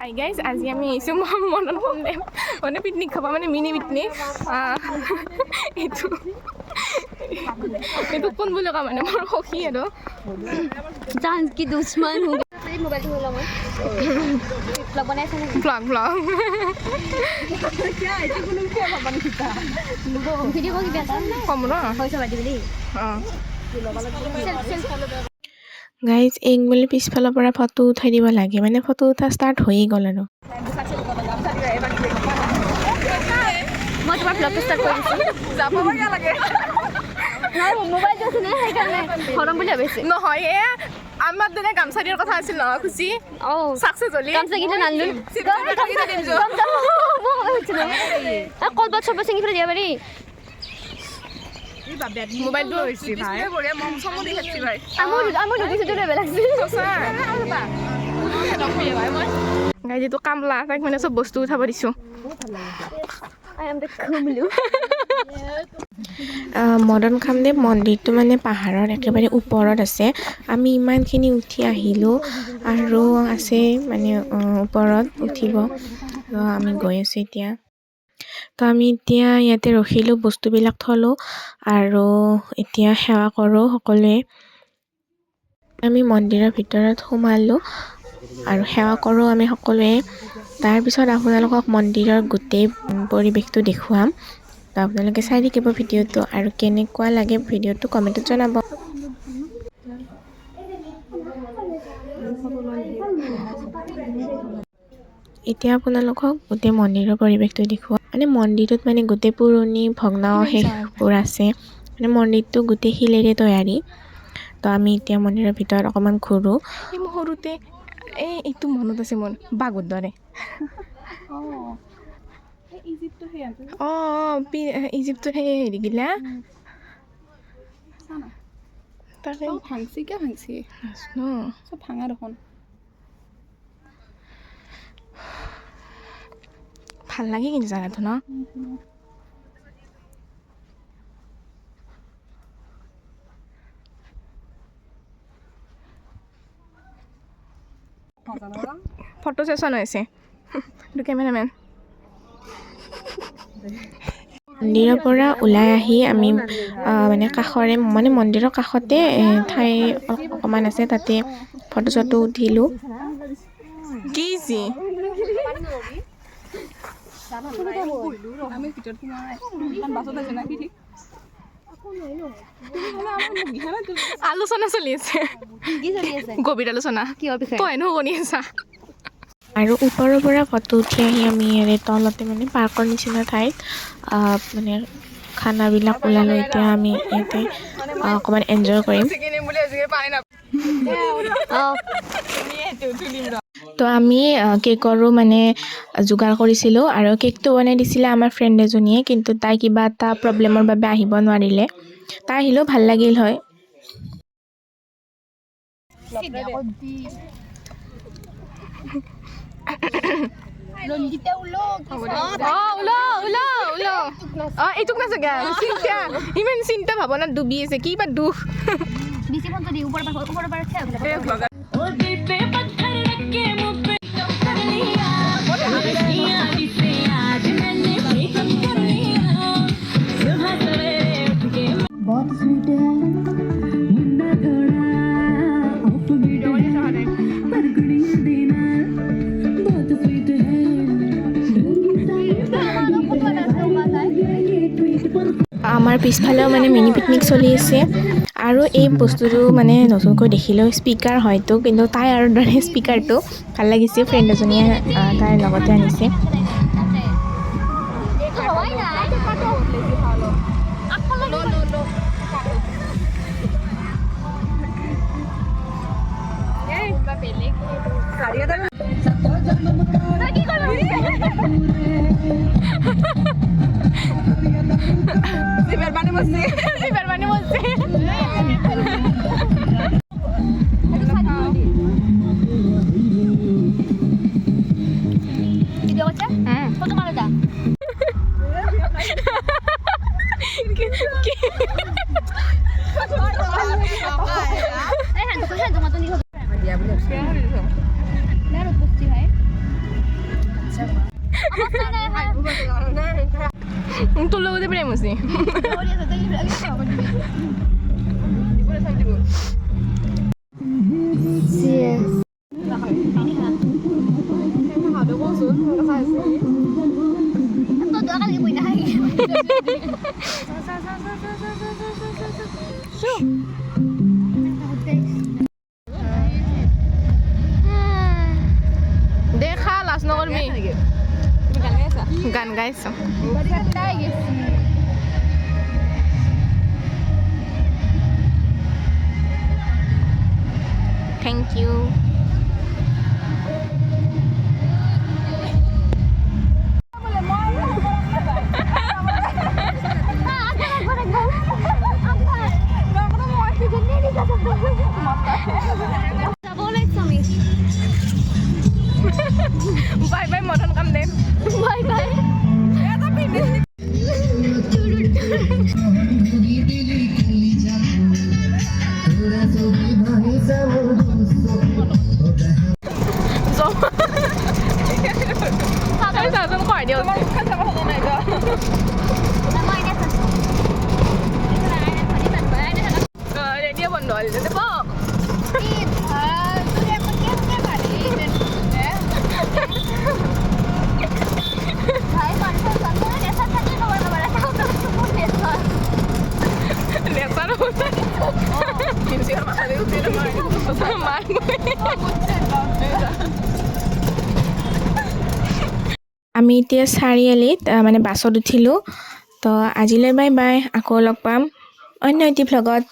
Hi guys, আজি আমি এসে মনন করলে মানে পিকনিক খাবা মানে মিনি পিকনিক এটো কোন বলে কা মানে মোৰ সখী আৰু জান কি দুশ্মন हो गया मोबाइल होला মই ব্লগ বনাইছ নে ব্লগ क्या है কোনো কি ভাবনি কিতা ভিডিও কি বেটা কম ৰ পয়সা বাদি বলি গাইজ এক বুলি পিছফালৰ পৰা ফটো উঠাই দিব লাগে মানে ফটো উঠা ষ্টাৰ্ট হৈয়ে গ'ল আৰু মই তোমাৰ ব্লগ ষ্টাৰ্ট কৰিছো যাব লাগে নাই মোবাইল আছে না সেইকাৰণে ফৰম বুলি ভাবিছে নহয় এ আমাৰ দৰে গামছা দিয়াৰ কথা আছিল নহয় খুচি সাকসেস হলি গামছা কিটা নানলু কলবাত সব সিঙ্গি ফেলে দিয়া পারি মোবাইল তো হইছি ভাই মম সমো দেখাচ্ছি ভাই আমার ঢুকিছে দূরে বেলাছি গাই যেটো কামলা তাক মানে সব বস্তু উঠাব দিছো I am the Kumlu. Madan Kamdev মন্দিৰটো মানে পাহাৰৰ একেবাৰে ওপৰত আছে আমি ইমানখিনি উঠি আহিলো আৰু আছে মানে ওপৰত উঠিব আমি গৈ আছো এতিয়া তো আমি এতিয়া ইয়াতে ৰখিলো বস্তুবিলাক থলো আৰু এতিয়া সেৱা কৰো সকলোৱে আমি মন্দিৰৰ ভিতৰত সোমালো আৰু সেৱা কৰো আমি সকলোৱে তাৰ পিছত আপোনালোকক মন্দিৰৰ গোটেই পৰিৱেশটো দেখুৱাম তো আপোনালোকে চাই থাকিব ভিডিঅ'টো আৰু কেনেকুৱা লাগে ভিডিঅ'টো কমেণ্টত জনাব এতিয়া আপোনালোকক গোটেই মন্দিৰৰ পৰিৱেশটো দেখুৱাম মানে মন্দিৰটোত মানে গোটেই পুৰণি ভগ্নাৱশেষবোৰ আছে মানে মন্দিৰটো গোটেই শিলেৰে তৈয়াৰী তো আমি এতিয়া মন্দিৰৰ ভিতৰত অকমান ঘূৰো এই সৰুতে এইটো মনত আছে মোৰ বাগৰ দৰে ইজিপ্তৰ হে আছে ইজিপ্তৰ হে হেৰি গিলা তাকে ভাঙছি কে ভাঙছি সব ভাঙা দেখোন ভাল লাগে কিন্তু জায়গাটো ন ফটো সেশন হৈছে এইটো কেমেৰামেন মন্দিৰৰ পৰা ওলাই আহি আমি মানে কাষৰে মানে মন্দিৰৰ কাষতে ঠাই অকমান আছে তাতে ফটো চটো উঠিলো কি জি আমি ভিতৰত সোমাই বাছত আছে না কি ঠিক আলোচনা চলি আছে গভীৰ আলোচনা তই এনে শুনি আছা আৰু ওপৰৰ পৰা ফটো উঠি আহি আমি ইয়াৰে তলতে মানে পাৰ্কৰ নিচিনা ঠাইত মানে খানাবিলাক ওলালো এতিয়া আমি ইয়াতে অকণমান এনজয় কৰিম তো আমি কেকৰো মানে যোগাৰ কৰিছিলোঁ আৰু কেকটো বনাই দিছিলে আমাৰ ফ্ৰেণ্ড এজনীয়ে কিন্তু তাই কিবা এটা প্ৰব্লেমৰ বাবে আহিব নোৱাৰিলে তাই আহিলেও ভাল লাগিল হয় ৰঞ্জিতা উলো এইটোক না চাগে চিন্তা ইমান চিন্তা ভাৱনাত ডুবি আছে কি বা দুখ নিচে ফোন তো দি উপর पर আছে बहुत स्वीट है मुन्ना थोड़ा ऑफ मीटर है पर गुड़िया देना बहुत स्वीट है আমাৰ পিছফালেও মানে মিনি পিকনিক চলি আছে আৰু এই বস্তুটো মানে নতুনকৈ দেখিলেও স্পিকাৰ হয়তো কিন্তু তাই আৰু দৰে স্পিকাৰটো ভাল লাগিছে ফ্ৰেণ্ড এজনীয়ে তাইৰ লগতে আনিছে foto malu dah hantu matun di dia boleh. Baru bukti hai. তোৰ লগতে প্ৰেম হৈছে দেখা লাজ নকৰবি গান গাইছো thank you bye bye Madan come দে বাই বাই ৰেডিঅ' বন্ধ হ'ল দেব আমি এতিয়া চাৰিআলিত মানে বাছত উঠিলোঁ তো আজিলৈ বাই বাই আকৌ লগ পাম অন্য এটি ভ্লগত